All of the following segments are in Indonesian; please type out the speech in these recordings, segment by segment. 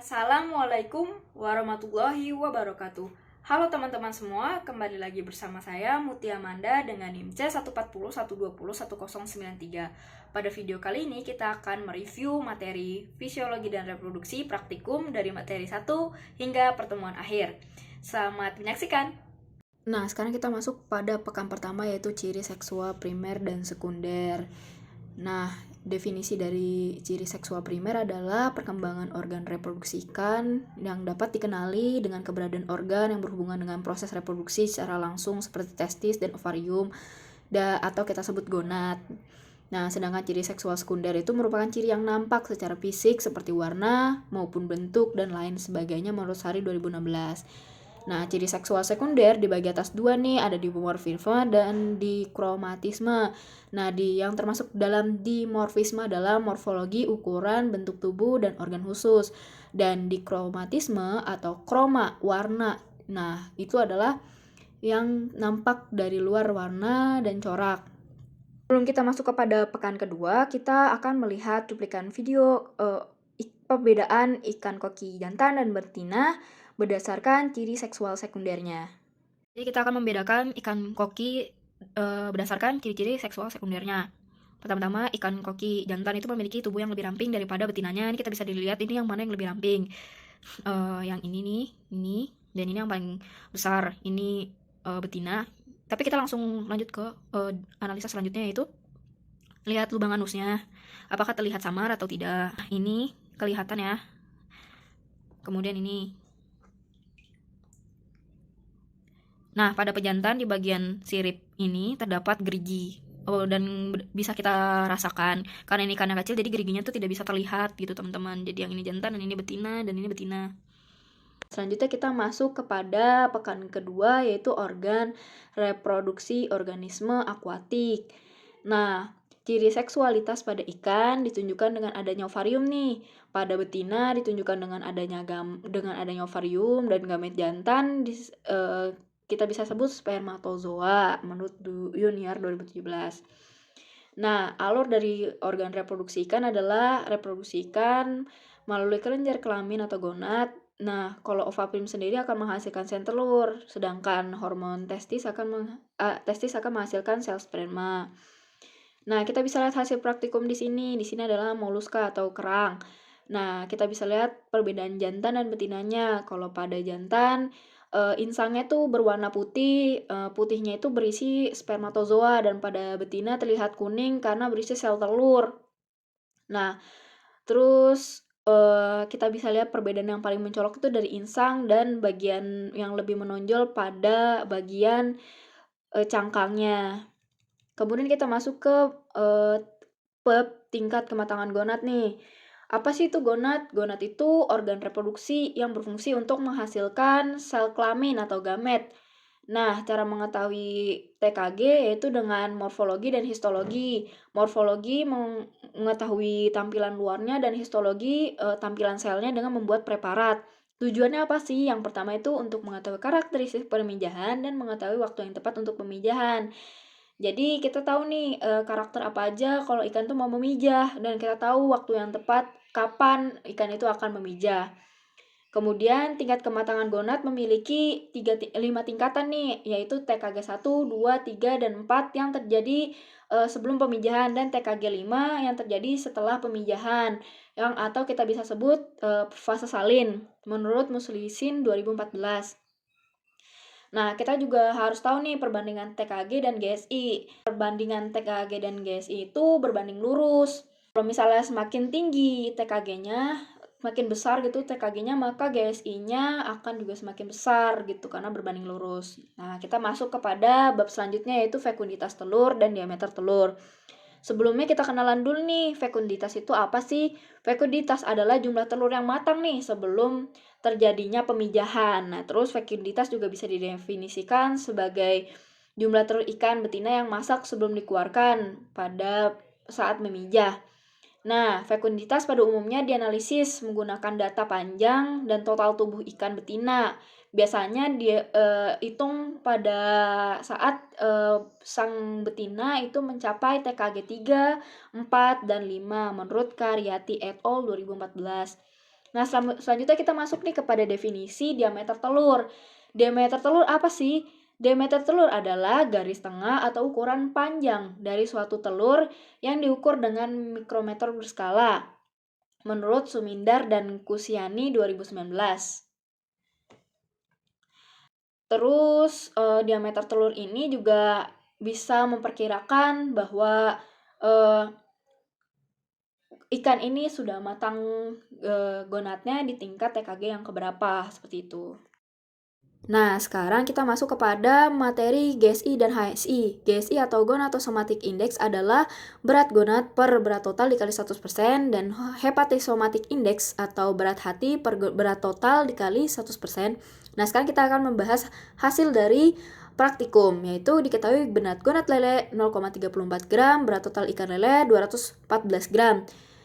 Assalamualaikum warahmatullahi wabarakatuh. Halo teman-teman semua, kembali lagi bersama saya Mutia Amanda dengan NIM C140120193. Pada video kali ini kita akan mereview materi fisiologi dan reproduksi praktikum dari materi 1 hingga pertemuan akhir. Selamat menyaksikan. Nah, sekarang kita masuk pada pekan pertama yaitu ciri seksual primer dan sekunder. Nah, definisi dari ciri seksual primer adalah perkembangan organ reproduksi ikan yang dapat dikenali dengan keberadaan organ yang berhubungan dengan proses reproduksi secara langsung seperti testis dan ovarium atau kita sebut gonad. Nah, sedangkan ciri seksual sekunder itu merupakan ciri yang nampak secara fisik seperti warna maupun bentuk dan lain sebagainya menurut Sari 2016. Nah, ciri seksual sekunder dibagi atas dua nih, ada dimorfisme dan dikromatisme. Nah, yang termasuk dalam dimorfisme adalah morfologi, ukuran, bentuk tubuh, dan organ khusus. Dan dikromatisme atau kroma, warna. Nah, itu adalah yang nampak dari luar warna dan corak. Sebelum kita masuk kepada pekan kedua, kita akan melihat cuplikan video perbedaan ikan koki jantan dan betina berdasarkan ciri seksual sekundernya. Jadi kita akan membedakan ikan koki berdasarkan ciri-ciri seksual sekundernya. Pertama-tama, ikan koki jantan itu memiliki tubuh yang lebih ramping daripada betinanya. Ini kita bisa dilihat ini yang mana yang lebih ramping. Yang ini nih, ini, dan ini yang paling besar. Ini betina. Tapi kita langsung lanjut ke analisa selanjutnya, yaitu lihat lubang anusnya. Apakah terlihat samar atau tidak? Ini kelihatan ya. Kemudian ini. Nah, pada pejantan di bagian sirip ini terdapat gerigi. Dan bisa kita rasakan. Karena ini ikannya kecil, jadi geriginya tuh tidak bisa terlihat gitu, teman-teman. Jadi yang ini jantan, dan ini betina, dan ini betina. Selanjutnya kita masuk kepada pekan kedua, yaitu organ reproduksi organisme akuatik. Nah, ciri seksualitas pada ikan ditunjukkan dengan adanya ovarium nih. Pada betina ditunjukkan dengan adanya ovarium, dan gamet jantan kita bisa sebut spermatozoa menurut Junior 2017. Nah, alur dari organ reproduksi ikan adalah reproduksi ikan melalui kelenjar kelamin atau gonad. Nah, kalau ovarium sendiri akan menghasilkan sel telur, sedangkan hormon testis akan menghasilkan sel sperma. Nah, kita bisa lihat hasil praktikum di sini. Di sini adalah moluska atau kerang. Nah, kita bisa lihat perbedaan jantan dan betinanya. Kalau pada jantan, insangnya tuh berwarna putih, putihnya itu berisi spermatozoa, dan pada betina terlihat kuning karena berisi sel telur. Nah, terus kita bisa lihat perbedaan yang paling mencolok itu dari insang dan bagian yang lebih menonjol pada bagian cangkangnya. Kemudian kita masuk ke tingkat kematangan gonad nih. Apa sih itu gonad? Gonad itu organ reproduksi yang berfungsi untuk menghasilkan sel kelamin atau gamet. Nah, cara mengetahui TKG yaitu dengan morfologi dan histologi. Morfologi mengetahui tampilan luarnya, dan histologi tampilan selnya dengan membuat preparat. Tujuannya apa sih? Yang pertama itu untuk mengetahui karakteristik pemijahan dan mengetahui waktu yang tepat untuk pemijahan. Jadi kita tahu nih karakter apa aja kalau ikan tuh mau memijah, dan kita tahu waktu yang tepat kapan ikan itu akan memijah. Kemudian tingkat kematangan gonad memiliki 5 tingkatan nih, yaitu TKG 1, 2, 3, dan 4 yang terjadi sebelum pemijahan, dan TKG 5 yang terjadi setelah pemijahan, atau kita bisa sebut fase salin menurut Muslisin 2014. Nah, kita juga harus tahu nih perbandingan TKG dan GSI. Perbandingan TKG dan GSI itu berbanding lurus. Kalau misalnya semakin tinggi TKG-nya, semakin besar gitu TKG-nya, maka GSI-nya akan juga semakin besar gitu karena berbanding lurus. Nah, kita masuk kepada bab selanjutnya, yaitu fekunditas telur dan diameter telur. Sebelumnya kita kenalan dulu nih, fekunditas itu apa sih? Fekunditas adalah jumlah telur yang matang nih sebelum terjadinya pemijahan. Nah, terus fekunditas juga bisa didefinisikan sebagai jumlah telur ikan betina yang masak sebelum dikeluarkan pada saat memijah. Nah, fekunditas pada umumnya dianalisis menggunakan data panjang dan total tubuh ikan betina. Biasanya hitung pada saat sang betina itu mencapai TKG 3, 4, dan 5 menurut Karyati et al. 2014. Nah, selanjutnya kita masuk nih kepada definisi diameter telur. Diameter telur apa sih? Diameter telur adalah garis tengah atau ukuran panjang dari suatu telur yang diukur dengan mikrometer berskala, menurut Sumindar dan Kusiani 2019. Terus, diameter telur ini juga bisa memperkirakan bahwa, eee, ikan ini sudah matang, gonadnya di tingkat TKG yang keberapa, seperti itu. Nah, sekarang kita masuk kepada materi GSI dan HSI. GSI atau Gonatosomatic Index adalah berat gonad per berat total dikali 100% dan Hepatosomatic Index atau berat hati per berat total dikali 100%. Nah, sekarang kita akan membahas hasil dari praktikum, yaitu diketahui berat gonad lele 0,34 gram, berat total ikan lele 214 gram.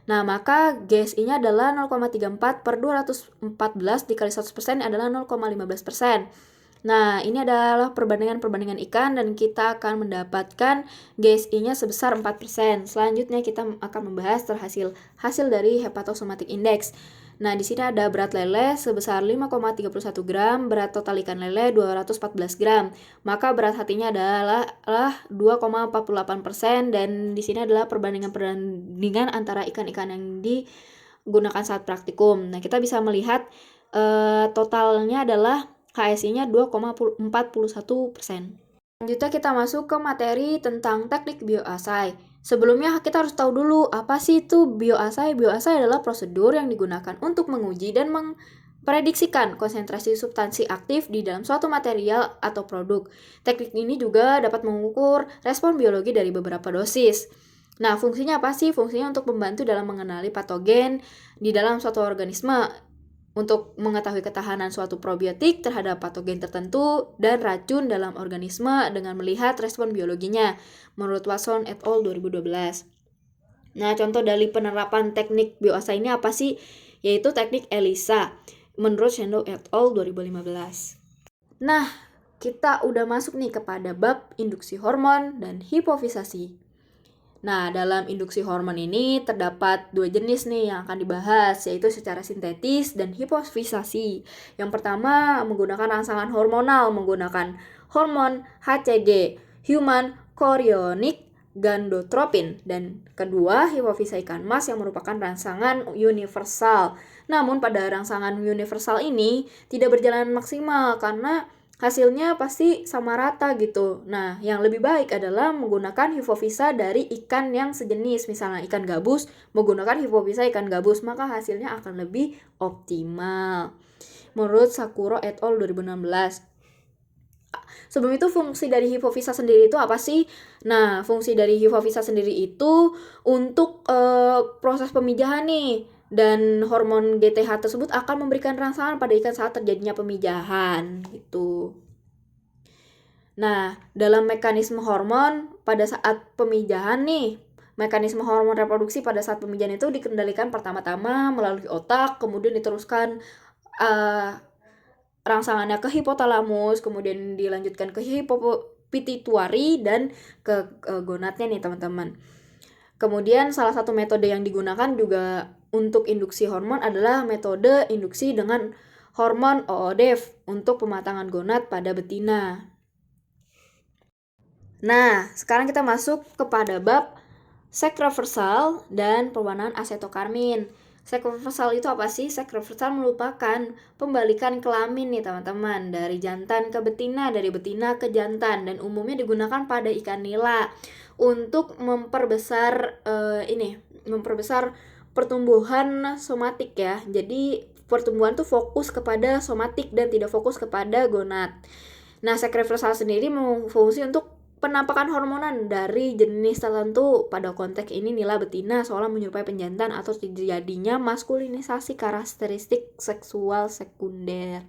Nah, maka GSI-nya adalah 0,34 per 214 dikali 100% adalah 0,15%. Nah, ini adalah perbandingan ikan dan kita akan mendapatkan GSI-nya sebesar 4%. Selanjutnya kita akan membahas hasil dari Hepatosomatic Index. Nah, di sini ada berat lele sebesar 5,31 gram, berat total ikan lele 214 gram. Maka berat hatinya adalah 2,48% dan di sini adalah perbandingan antara ikan-ikan yang digunakan saat praktikum. Nah, kita bisa melihat totalnya adalah HSI-nya 2,41%. Selanjutnya kita masuk ke materi tentang teknik bioassay. Sebelumnya kita harus tahu dulu apa sih itu bioassay. Bioassay adalah prosedur yang digunakan untuk menguji dan memprediksikan konsentrasi substansi aktif di dalam suatu material atau produk. Teknik ini juga dapat mengukur respon biologi dari beberapa dosis. Nah, fungsinya apa sih? Fungsinya untuk membantu dalam mengenali patogen di dalam suatu organisme, untuk mengetahui ketahanan suatu probiotik terhadap patogen tertentu dan racun dalam organisme dengan melihat respon biologinya, menurut Watson et al. 2012. Nah, contoh dari penerapan teknik bioassay ini apa sih? Yaitu teknik ELISA, menurut Shendo et al. 2015. Nah, kita udah masuk nih kepada bab induksi hormon dan hipofisasi. Nah, dalam induksi hormon ini terdapat dua jenis nih yang akan dibahas, yaitu secara sintetis dan hipofisasi. Yang pertama menggunakan rangsangan hormonal menggunakan hormon HCG, Human Chorionic Gonadotropin, dan kedua hipofisa ikan mas yang merupakan rangsangan universal. Namun pada rangsangan universal ini tidak berjalan maksimal karena hasilnya pasti sama rata gitu. Nah, yang lebih baik adalah menggunakan hipofisa dari ikan yang sejenis. Misalnya ikan gabus, menggunakan hipofisa ikan gabus, maka hasilnya akan lebih optimal. Menurut Sakuro et al. 2016. Sebelum itu, fungsi dari hipofisa sendiri itu apa sih? Nah, fungsi dari hipofisa sendiri itu untuk proses pemijahan nih. Dan hormon GTH tersebut akan memberikan rangsangan pada ikan saat terjadinya pemijahan gitu. Nah, dalam mekanisme hormon pada saat pemijahan nih, mekanisme hormon reproduksi pada saat pemijahan itu dikendalikan pertama-tama melalui otak, kemudian diteruskan rangsangannya ke hipotalamus, kemudian dilanjutkan ke pituitari dan ke gonadnya nih teman-teman. Kemudian salah satu metode yang digunakan juga untuk induksi hormon adalah metode induksi dengan hormon OODEF untuk pematangan gonad pada betina. Nah, sekarang kita masuk kepada bab seks reversal dan perwarnaan asetokarmin. Seks reversal itu apa sih? Seks reversal merupakan pembalikan kelamin nih teman-teman, dari jantan ke betina, dari betina ke jantan, dan umumnya digunakan pada ikan nila untuk memperbesar pertumbuhan somatik ya. Jadi pertumbuhan tuh fokus kepada somatik dan tidak fokus kepada gonad. Nah, seks reversal sendiri berfungsi untuk penampakan hormonan dari jenis tertentu, pada konteks ini nila betina, seolah menyerupai penjantan atau terjadinya maskulinisasi karakteristik seksual sekunder.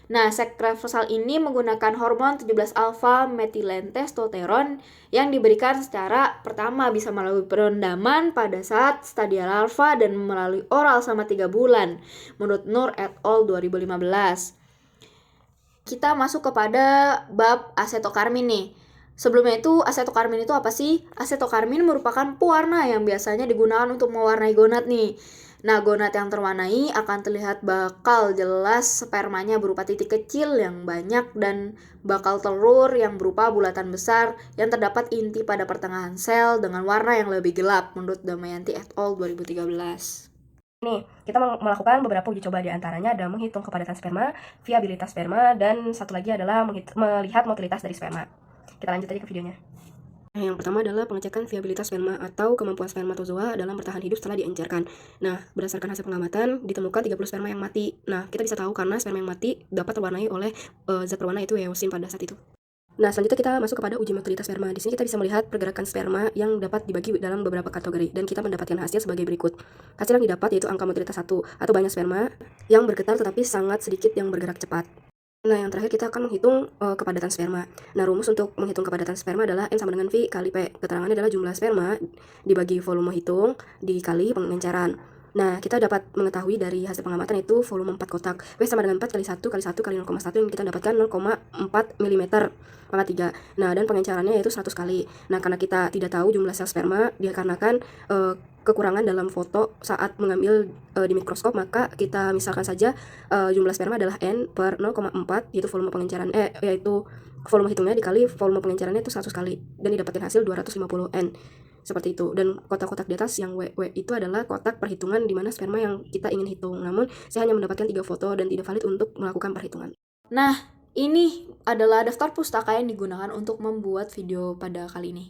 Nah, seks reversal ini menggunakan hormon 17 alfa metilentestosteron yang diberikan secara pertama bisa melalui perendaman pada saat stadia larva dan melalui oral selama 3 bulan, menurut Nur et al. 2015. Kita masuk kepada bab asetokarmin nih. Sebelumnya itu, asetokarmin itu apa sih? Asetokarmin merupakan pewarna yang biasanya digunakan untuk mewarnai gonad nih. Nah, gonad yang terwarnai akan terlihat bakal jelas spermanya berupa titik kecil yang banyak dan bakal telur yang berupa bulatan besar yang terdapat inti pada pertengahan sel dengan warna yang lebih gelap menurut Damayanti et al. 2013. Nih, kita melakukan beberapa uji coba, di antaranya ada menghitung kepadatan sperma, viabilitas sperma, dan satu lagi adalah melihat motilitas dari sperma. Kita lanjut aja ke videonya. Yang pertama adalah pengecekan viabilitas sperma atau kemampuan spermatozoa dalam bertahan hidup setelah diencerkan. Nah, berdasarkan hasil pengamatan, ditemukan 30 sperma yang mati. Nah, kita bisa tahu karena sperma yang mati dapat terwarnai oleh zat berwarna itu eosin pada saat itu. Nah, selanjutnya kita masuk kepada uji motilitas sperma. Di sini kita bisa melihat pergerakan sperma yang dapat dibagi dalam beberapa kategori, dan kita mendapatkan hasil sebagai berikut. Hasil yang didapat yaitu angka motilitas 1 atau banyak sperma yang bergetar tetapi sangat sedikit yang bergerak cepat. Nah, yang terakhir kita akan menghitung kepadatan sperma. Nah, rumus untuk menghitung kepadatan sperma adalah N sama dengan V kali P. Keterangannya adalah jumlah sperma dibagi volume hitung dikali pengenceran. Nah, kita dapat mengetahui dari hasil pengamatan itu volume 4 kotak. V sama dengan 4 kali 1 kali 1 kali 0,1 yang kita dapatkan 0,4 mm pangkat 3. Nah, dan pengencerannya yaitu 100 kali. Nah, karena kita tidak tahu jumlah sel sperma dikarenakan kekurangan dalam foto saat mengambil di mikroskop, maka kita misalkan saja jumlah sperma adalah N per 0,4 yaitu volume pengenceran yaitu volume hitungnya dikali volume pengencerannya itu 100 kali dan didapatkan hasil 250 N. Seperti itu. Dan kotak-kotak di atas yang WW itu adalah kotak perhitungan di mana sperma yang kita ingin hitung. Namun, saya hanya mendapatkan 3 foto dan tidak valid untuk melakukan perhitungan. Nah, ini adalah daftar pustaka yang digunakan untuk membuat video pada kali ini.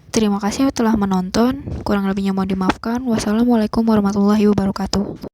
Terima kasih telah menonton. Kurang lebihnya mohon dimaafkan. Wassalamualaikum warahmatullahi wabarakatuh.